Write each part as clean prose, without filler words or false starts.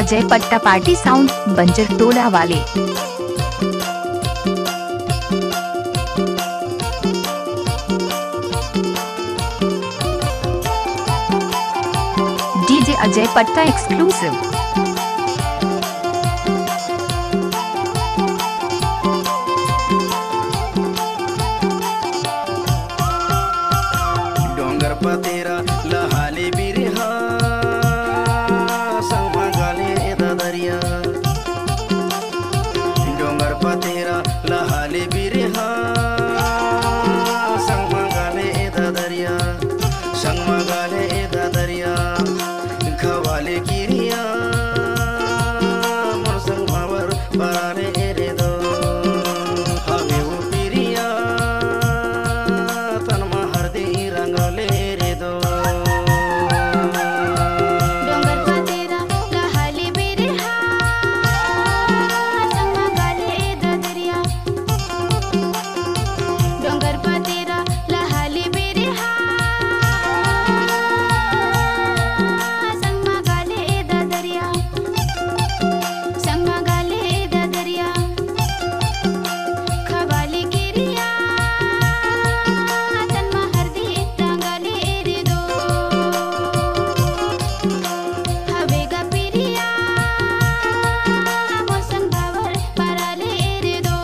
अजय पट्टा party sound बंजर टोला वाले। डीजे अजय पट्टा एक्सक्लूसिव। डोंगर पतेरा लहाले बिरहा संगमा गाले दरिया। डोंगर पतेरा लहाले बिरहा संगमा गाले दरिया। संगमा गाले दरिया खवाले किरिया मोर संगमावर पराने रे दो। हवे वो पिरिया तनमा हरदी रंगले रे दो। डोंगर पतेरा लहाले बिरहा संगमा गाले दरिया। डोंगर पतेरा लहाले बिरहा संगमा गाले दरिया। संगमा गाले दरिया खवाले किरिया तनमा हरदी रंगले रे दो। हवेगा पिरिया मोर संगमावर पराले रे दो।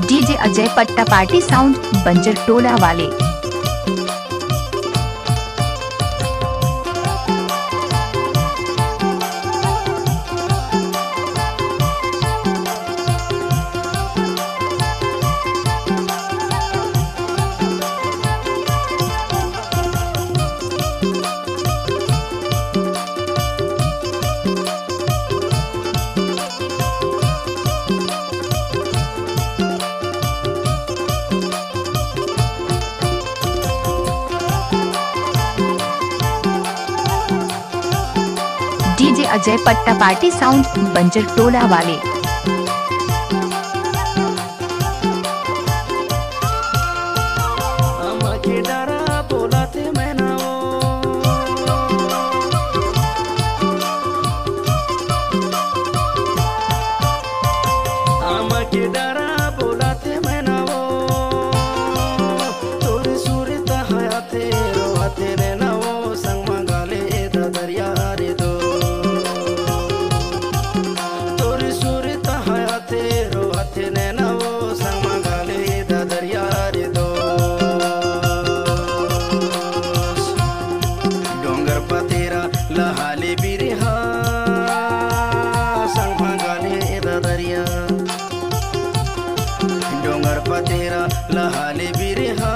डीजे अजय पट्टा पार्टी साउंड बंजर टोला वाले। डीजे अजय पट्टा पार्टी साउंड बंजर टोला वाले। अम्मा के डरा बोलाते मैं ना वो। अम्मा के डरा बोलाते मैं ना वो। तोरे सूरत हयाते रोते रे ना वो। संगमा गाले दरिया रे दो। तोरे सूरत हयाते रोते रे ना वो। संगमा गाले दरिया रे दो। डोंगर पतेरा लहाले बिरहा संगमा गाले दरिया। डोंगर पतेरा लहाले बिरहा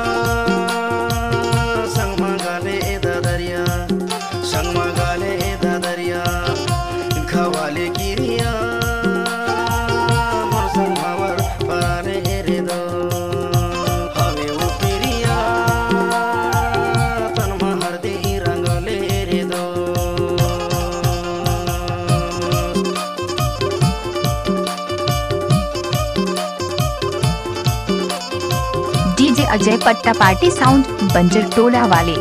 संगमा गाले दरिया। संगमा गाले दरिया खवाले किरिया मोर संगमावर पराने रे दो। हवे वो पिरिया तनमा हरदी रंगले रे दो। डीजे अजय पट्टा पार्टी साउंड बंजर टोला वाले।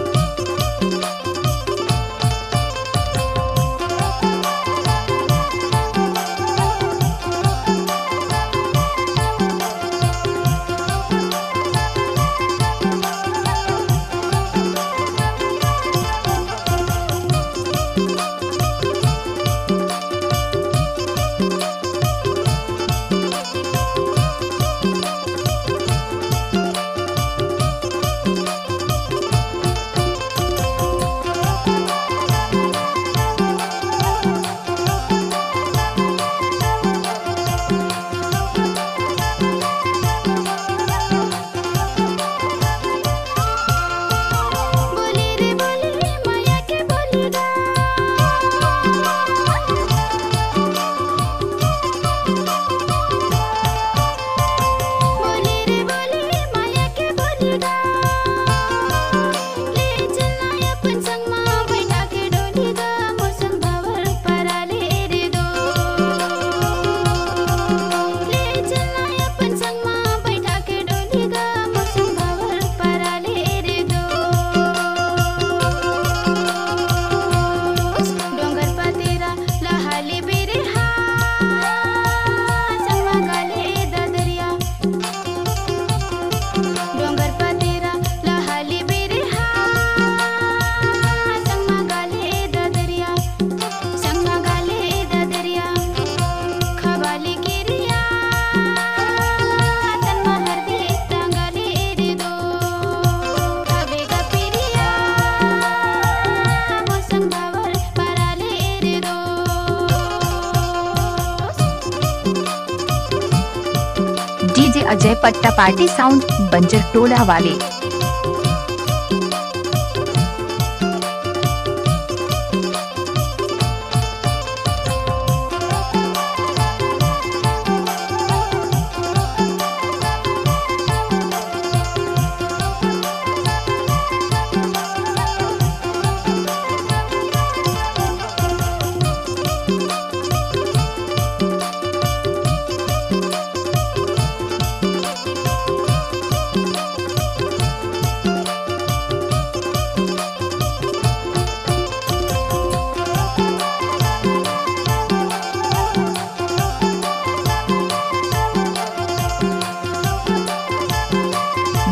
अजय पट्टा पार्टी साउंड बंजर टोला वाले।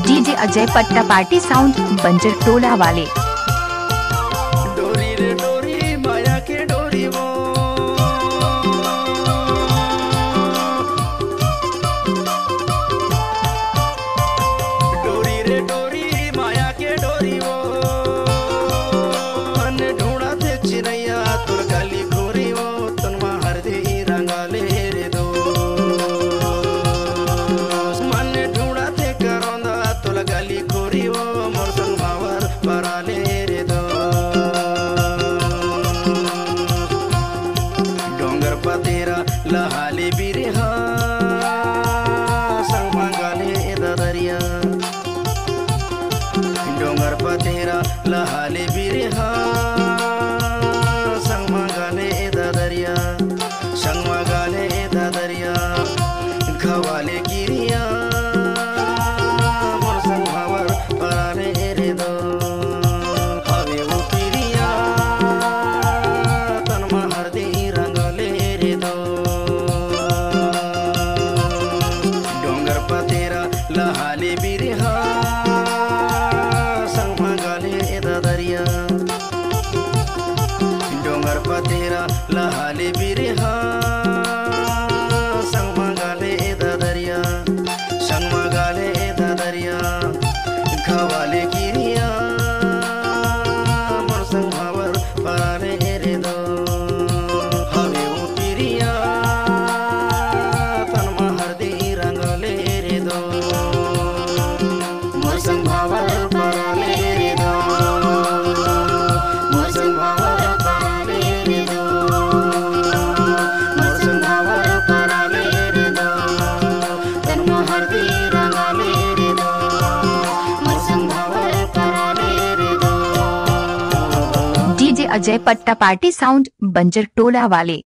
डीजे अजय पट्टा पार्टी साउंड बंजर टोला वाले। डोरी रे डोरी माया के डोरी वो डोरी रे डोरी माया के डोरी वो मन ढूंढा थे चिरैया तुर गली खोरी वो तनमा हरदी रंगाले रे दो मन ढूंढा थे करोंदा तुल गली खोरी वो मोर संग भावर पराले रे दो डोंगर पतेरा लहाले बिरहा संग मंगाले दरिया डोंगर पतेरा लहाले बिरहा संग मंगाले दरिया संग मंगाले दरिया खवाले गिरिया मोर संग भावर पराले रे दो हवे वो पिरिया तनमा हरदी रंगले रे दो डोंगर पतेरा लहाले बिरहा संग मंगाले दरिया डोंगर पतेरा लहाले बिरहा संग मंगाले दरिया संग मंगाले दरिया खवाले गिरिया मोर संग भावर पराले रे दो हवे वो पिरिया तनमा हरदी रंगले रे दो मोर संग भावर पराले रे दो मोर संग भावर पराले रे दो मोर संग भावर पराले रे दो तनमा हरदी रंगले रे दो मोर संग भावर पराले रे दो डीजे अजय पट्टा पार्टी साउंड बंजर टोला वाले।